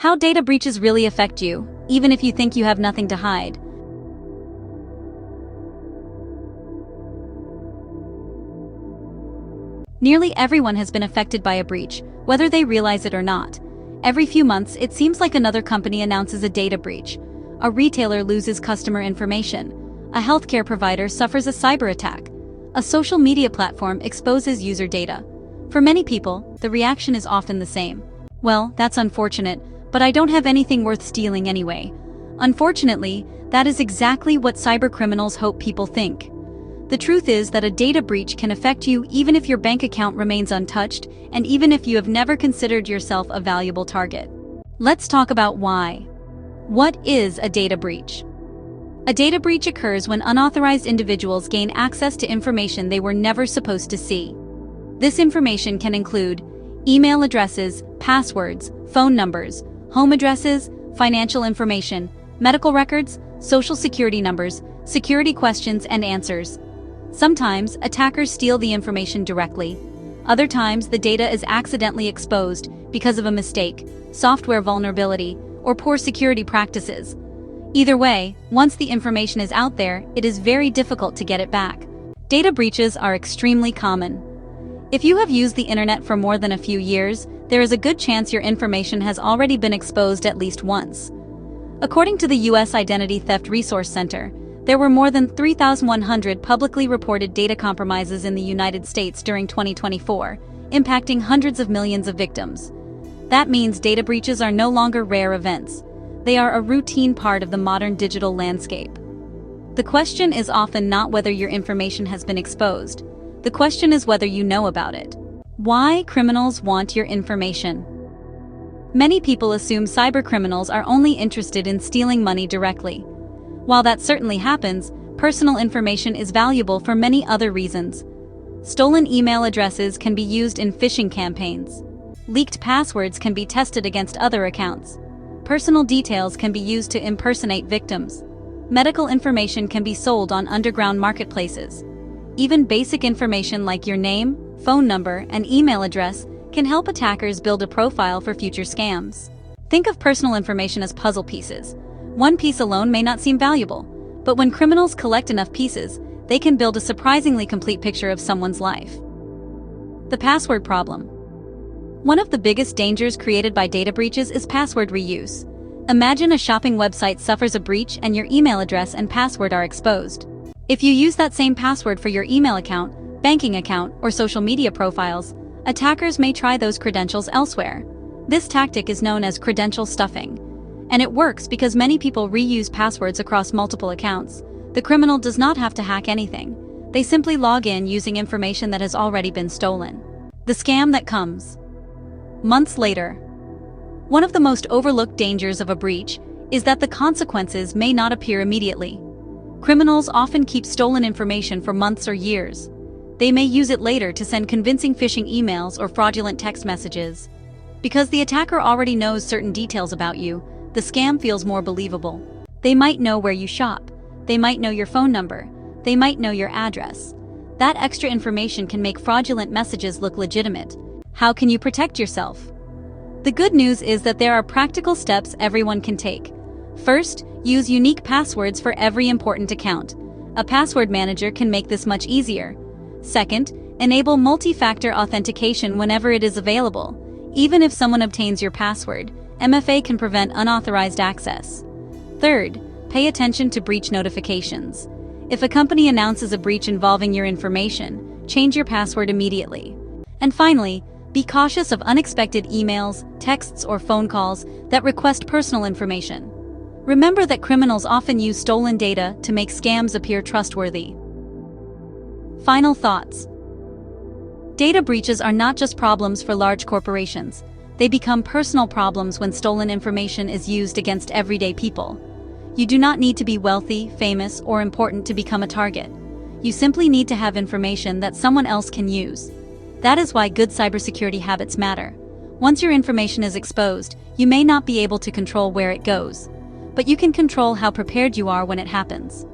How data breaches really affect you, even if you think you have nothing to hide. Nearly everyone has been affected by a breach, whether they realize it or not. Every few months, it seems like another company announces a data breach. A retailer loses customer information. A healthcare provider suffers a cyber attack. A social media platform exposes user data. For many people, the reaction is often the same. Well, that's unfortunate, but I don't have anything worth stealing anyway. Unfortunately, that is exactly what cybercriminals hope people think. The truth is that a data breach can affect you even if your bank account remains untouched and even if you have never considered yourself a valuable target. Let's talk about why. What is a data breach? A data breach occurs when unauthorized individuals gain access to information they were never supposed to see. This information can include email addresses, passwords, phone numbers, home addresses, financial information, medical records, social security numbers, security questions and answers. Sometimes, attackers steal the information directly. Other times, the data is accidentally exposed because of a mistake, software vulnerability, or poor security practices. Either way, once the information is out there, it is very difficult to get it back. Data breaches are extremely common. If you have used the internet for more than a few years, there is a good chance your information has already been exposed at least once. According to the U.S. Identity Theft Resource Center, there were more than 3,100 publicly reported data compromises in the United States during 2024, impacting hundreds of millions of victims. That means data breaches are no longer rare events. They are a routine part of the modern digital landscape. The question is often not whether your information has been exposed. The question is whether you know about it. Why criminals want your information? Many people assume cybercriminals are only interested in stealing money directly. While that certainly happens, personal information is valuable for many other reasons. Stolen email addresses can be used in phishing campaigns. Leaked passwords can be tested against other accounts. Personal details can be used to impersonate victims. Medical information can be sold on underground marketplaces. Even basic information like your name, phone number, and email address can help attackers build a profile for future scams. Think of personal information as puzzle pieces. One piece alone may not seem valuable, but when criminals collect enough pieces, they can build a surprisingly complete picture of someone's life. The password problem. One of the biggest dangers created by data breaches is password reuse. Imagine a shopping website suffers a breach and your email address and password are exposed. If you use that same password for your email account, banking account, or social media profiles, attackers may try those credentials elsewhere. This tactic is known as credential stuffing. And it works because many people reuse passwords across multiple accounts. The criminal does not have to hack anything. They simply log in using information that has already been stolen. The scam that comes months later. One of the most overlooked dangers of a breach is that the consequences may not appear immediately. Criminals often keep stolen information for months or years. They may use it later to send convincing phishing emails or fraudulent text messages. Because the attacker already knows certain details about you, the scam feels more believable. They might know where you shop. They might know your phone number. They might know your address. That extra information can make fraudulent messages look legitimate. How can you protect yourself? The good news is that there are practical steps everyone can take. First, use unique passwords for every important account. A password manager can make this much easier. Second, enable multi-factor authentication whenever it is available. Even if someone obtains your password, MFA can prevent unauthorized access. Third, pay attention to breach notifications. If a company announces a breach involving your information, change your password immediately. And finally, be cautious of unexpected emails, texts, or phone calls that request personal information. Remember that criminals often use stolen data to make scams appear trustworthy. Final thoughts. Data breaches are not just problems for large corporations. They become personal problems when stolen information is used against everyday people. You do not need to be wealthy, famous, or important to become a target. You simply need to have information that someone else can use. That is why good cybersecurity habits matter. Once your information is exposed, you may not be able to control where it goes, but you can control how prepared you are when it happens.